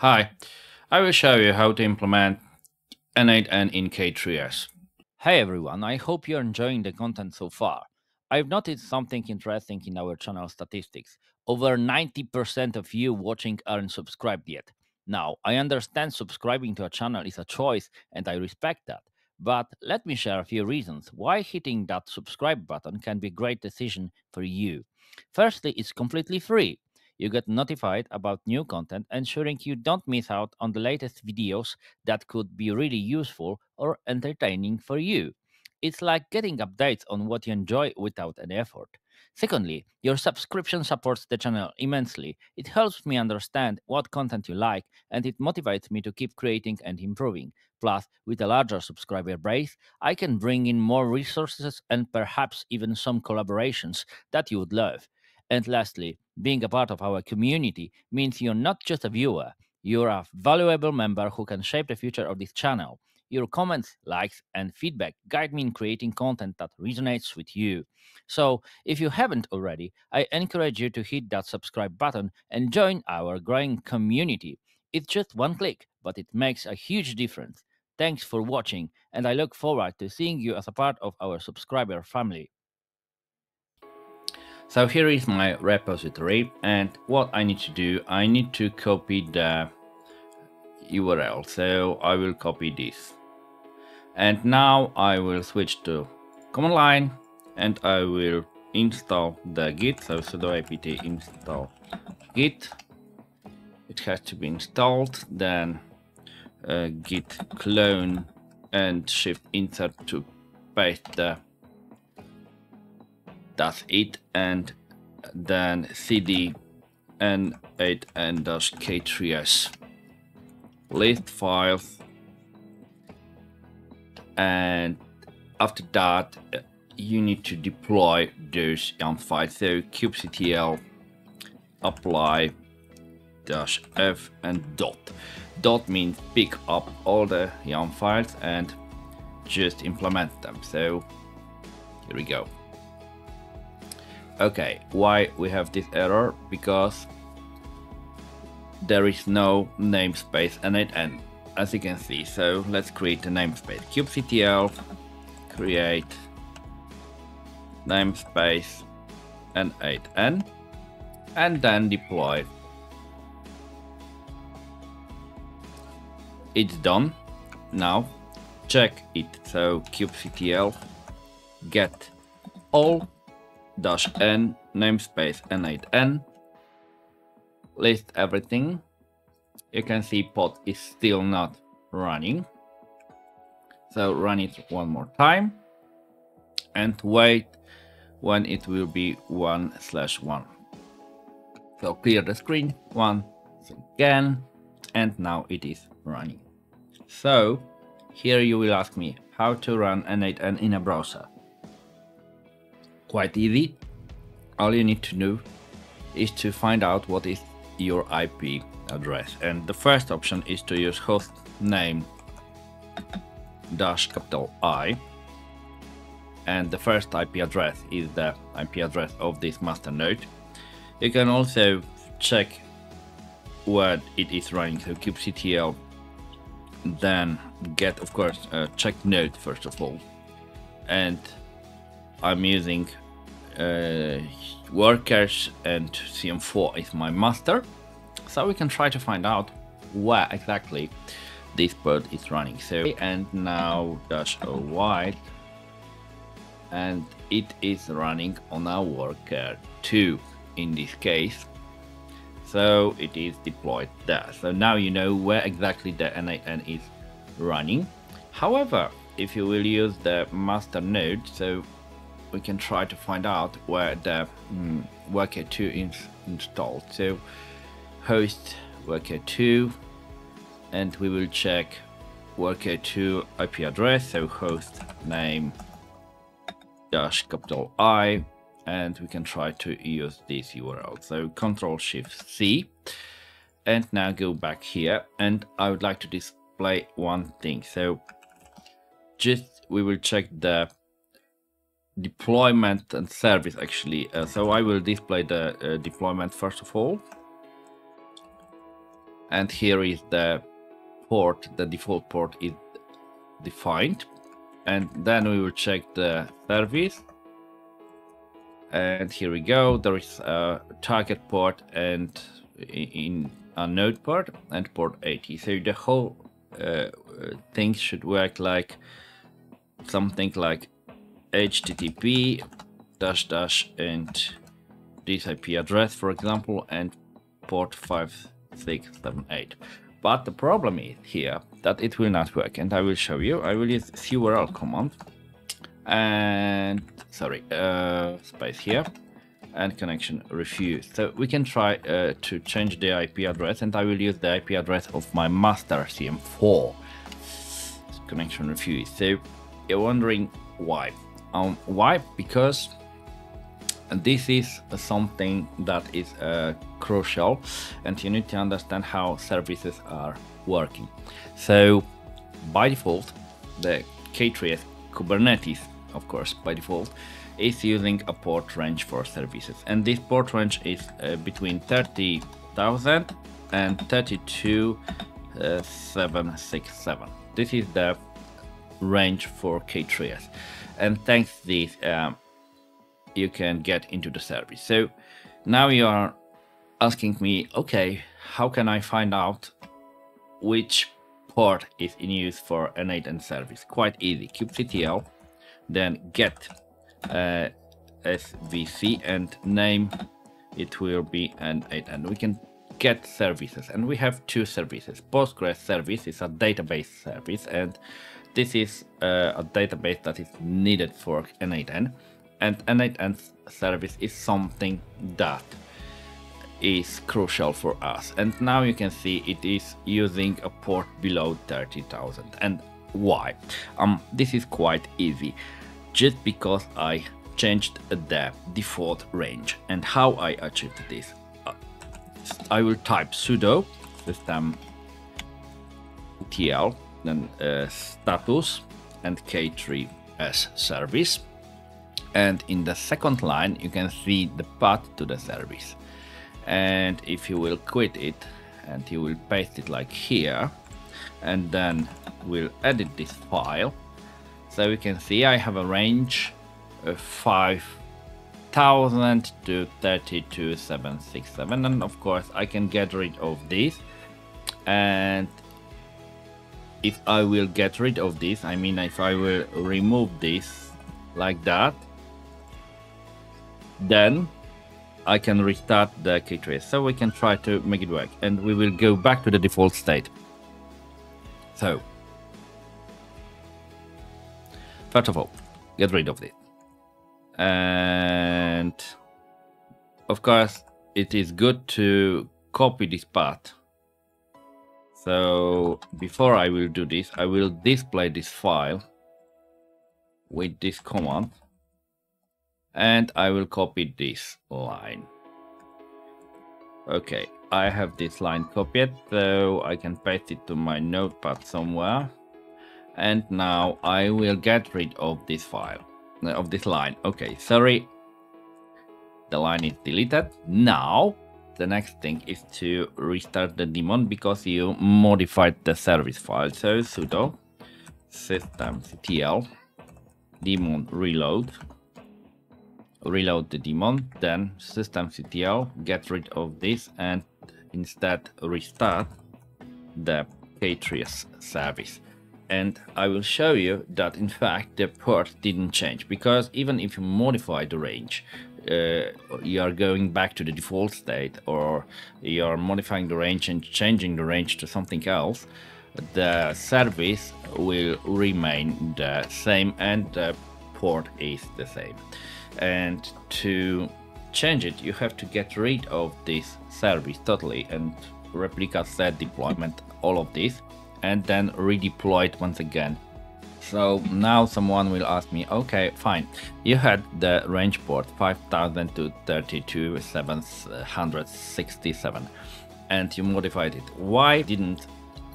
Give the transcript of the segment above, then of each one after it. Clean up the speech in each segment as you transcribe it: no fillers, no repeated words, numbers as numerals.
Hi, I will show you how to implement n8n in k3s. Hey everyone, I hope you're enjoying the content so far. I've noticed something interesting in our channel statistics. Over 90% of you watching aren't subscribed yet. Now, I understand subscribing to a channel is a choice and I respect that. But let me share a few reasons why hitting that subscribe button can be a great decision for you. Firstly, it's completely free. You get notified about new content, ensuring you don't miss out on the latest videos that could be really useful or entertaining for you. It's like getting updates on what you enjoy without any effort. Secondly, your subscription supports the channel immensely. It helps me understand what content you like and it motivates me to keep creating and improving. Plus, with a larger subscriber base, I can bring in more resources and perhaps even some collaborations that you would love. And lastly, being a part of our community means you're not just a viewer, you're a valuable member who can shape the future of this channel. Your comments, likes, and feedback guide me in creating content that resonates with you. So, if you haven't already, I encourage you to hit that subscribe button and join our growing community. It's just one click, but it makes a huge difference. Thanks for watching, and I look forward to seeing you as a part of our subscriber family. So here is my repository, and what I need to do, I need to copy the URL. So I will copy this. And now I will switch to command line and I will install the git. So sudo apt install git. It has to be installed, then git clone and shift insert to paste that's it, and then cd n8n-k3s list files, and after that you need to deploy those YAML files. So kubectl apply -f and dot means pick up all the YAML files and just implement them. So here we go. Okay, why we have this error? Because there is no namespace n8n, as you can see. So let's create a namespace. kubectl create namespace n8n and then deploy. It's done. Now check it. So kubectl get all -n namespace n8n list everything. You can see pod is still not running, so run it one more time and wait when it will be 1/1. So clear the screen once again, and now it is running. So here you will ask me how to run n8n in a browser. Quite easy. All you need to do is to find out what is your IP address, and the first option is to use host name -I, and the first IP address is the IP address of this master node. You can also check where it is running, so kubectl, then get, of course, check node first of all, and I'm using workers and CM4 is my master, so we can try to find out where exactly this pod is running. So and now -o white, and it is running on our worker 2 in this case, so it is deployed there. So now you know where exactly the n8n is running. However, if you will use the master node, so we can try to find out where the worker 2 is installed. So host worker 2, and we will check worker 2 IP address, so host name -I, and we can try to use this URL. So Ctrl+Shift+C, and now go back here, and I would like to display one thing. So just we will check the deployment and service actually. So I will display the deployment first of all, and here is the port. The default port is defined, and then we will check the service, and here we go. There is a target port and in a node port and port 80. So the whole thing should work like something like HTTP -- and this IP address, for example, and port 5678. But the problem is here that it will not work, and I will show you. I will use curl command and space here and connection refused. So we can try to change the IP address, and I will use the IP address of my master CM4. Connection refused. So you're wondering why? Why? Because this is something that is crucial, and you need to understand how services are working. So by default, the k3s Kubernetes, of course, by default, is using a port range for services, and this port range is between 30,000 and 32,767. This is the range for k3s, and thanks to this you can get into the service. So now you are asking me, okay, how can I find out which port is in use for n8n service? Quite easy. kubectl, then get svc and name it will be n8n. We can get services, and we have two services. Postgres service is a database service, and this is a database that is needed for n8n, and n8n service is something that is crucial for us. And now you can see it is using a port below 30,000. And why? This is quite easy, just because I changed the default range. And how I achieved this? I will type sudo systemctl, then status and k3s service, and in the second line you can see the path to the service. And if you will quit it and you will paste it like here, and then we'll edit this file, so you can see I have a range of 5,000 to 32,767, and of course I can get rid of this. And if I will get rid of this, I mean if I will remove this like that, then I can restart the k3s. So we can try to make it work, and we will go back to the default state. So first of all, get rid of this. And of course it is good to copy this path. So before I will do this, I will display this file with this command, and I will copy this line. Okay, I have this line copied, so I can paste it to my notepad somewhere. And now I will get rid of this file, of this line. Okay, sorry, the line is deleted. Now the next thing is to restart the daemon, because you modified the service file. So sudo systemctl daemon reload the daemon, then systemctl get rid of this, and instead restart the k3s service. And I will show you that in fact the port didn't change, because even if you modify the range, you are going back to the default state, or you are modifying the range and changing the range to something else, the service will remain the same and the port is the same. And to change it, you have to get rid of this service totally, and replica set deployment, all of this, and then redeploy it once again. So now someone will ask me, okay, fine, you had the range port 5,000 to 32,767 and you modified it. Why didn't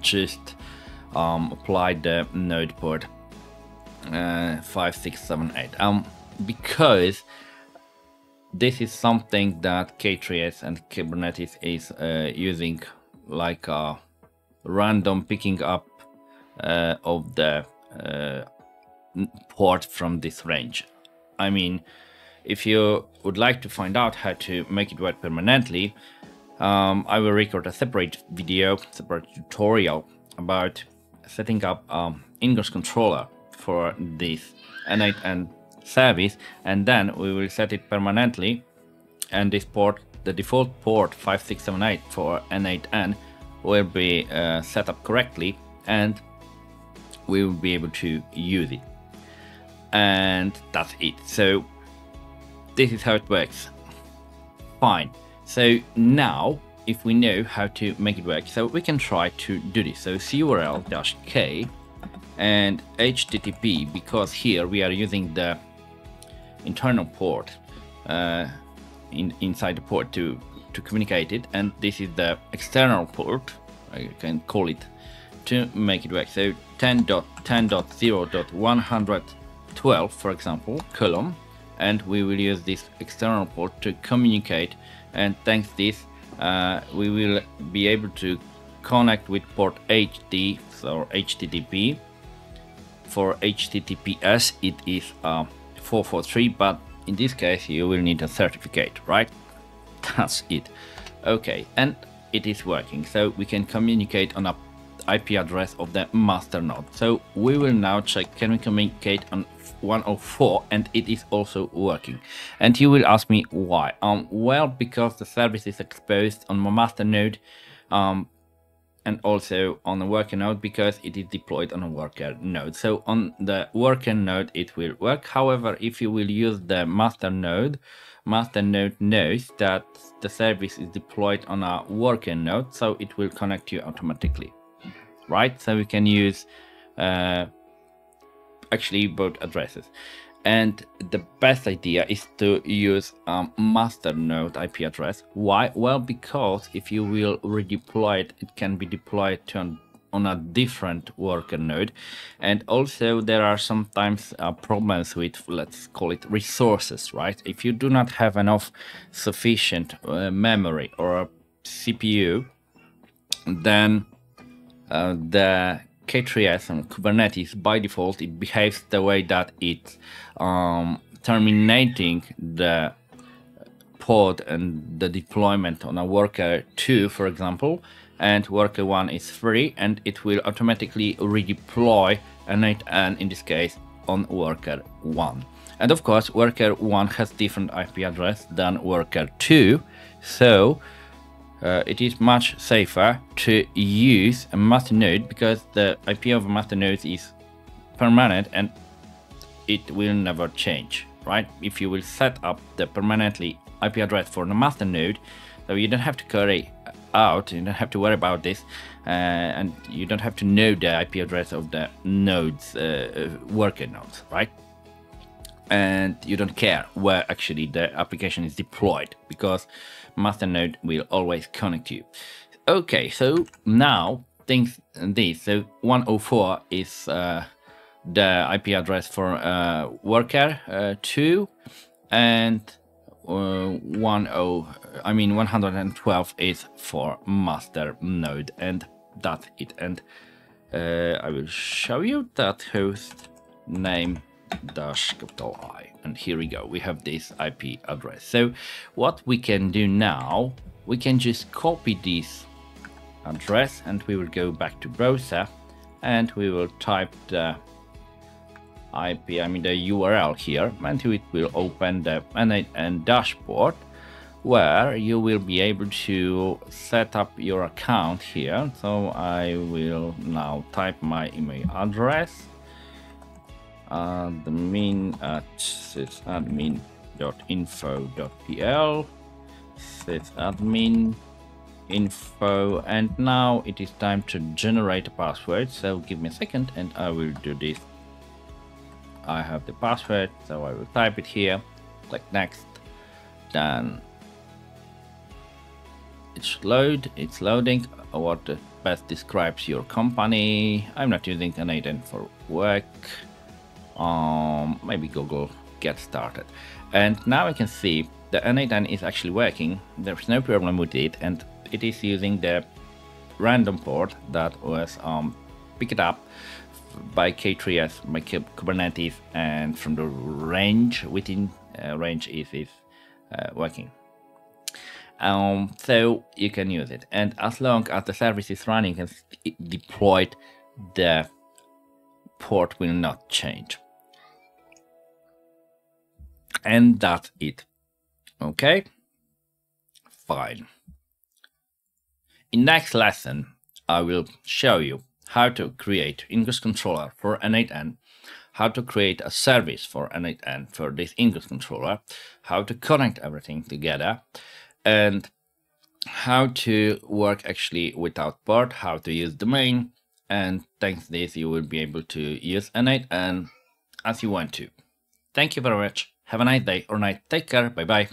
just apply the node port 5678? Because this is something that k3s and Kubernetes is using like a random picking up of the port from this range. I mean, if you would like to find out how to make it work permanently, I will record a separate video, separate tutorial about setting up Ingress controller for this n8n service, and then we will set it permanently, and this port, the default port 5678 for n8n, will be set up correctly, and we will be able to use it. And that's it. So this is how it works. Fine. So now, if we know how to make it work, so we can try to do this. So curl-k and http, because here we are using the internal port inside the port to communicate it, and this is the external port, I can call it, to make it work. So 10.10.0.112, for example, column, and we will use this external port to communicate, and thanks to this we will be able to connect with port HD, so HTTP. For HTTPS it is 443, but in this case you will need a certificate, right? That's it. Okay, and it is working, so we can communicate on a IP address of the master node. So we will now check, can we communicate on 104, and it is also working. And you will ask me why. Well, because the service is exposed on my master node, and also on the worker node, because it is deployed on a worker node. So on the worker node it will work. However, if you will use the master node knows that the service is deployed on a worker node, so it will connect you automatically, right? So we can use actually both addresses. And the best idea is to use master node IP address. Why? Well, because if you will redeploy it, it can be deployed on a different worker node. And also there are sometimes problems with, let's call it, resources, right? If you do not have enough sufficient memory or a CPU, then the k3s and Kubernetes, by default, it behaves the way that it's terminating the pod and the deployment on a worker 2, for example, and worker 1 is free, and it will automatically redeploy n8n in this case on worker 1. And of course, worker 1 has different IP address than worker 2, so it is much safer to use a master node, because the IP of a master node is permanent and it will never change, right? If you will set up the permanently IP address for the master node, so you don't have to carry out, you don't have to worry about this, and you don't have to know the IP address of the nodes, worker nodes, right? And you don't care where actually the application is deployed, because master node will always connect you. Okay, so now things this. So 104 is the IP address for worker 2, and 112 is for master node, and that's it. And I will show you that host name -I, and here we go, we have this IP address. So what we can do now, we can just copy this address, and we will go back to browser, and we will type the IP, the URL here, and it will open the n8n dashboard, where you will be able to set up your account here. So I will now type my email address, admin@sysadmin.info.pl, sysadmin info, and now it is time to generate a password. So give me a second and I will do this. I have the password, so I will type it here, click next, then it should load. It's loading. What best describes your company. I'm not using n8n for work. Maybe Google get started. And now I can see the n8n is actually working. There's no problem with it, and it is using the random port that was picked up by k3s, by Kubernetes, and from the range within range is working. So you can use it, and as long as the service is running and deployed, the port will not change. And that's it. Okay, fine. In next lesson, I will show you how to create ingress controller for n8n, how to create a service for n8n for this ingress controller, how to connect everything together, and how to work actually without port, how to use domain, and thanks to this you will be able to use n8n as you want to. Thank you very much. Have a nice day or night. Take care. Bye bye.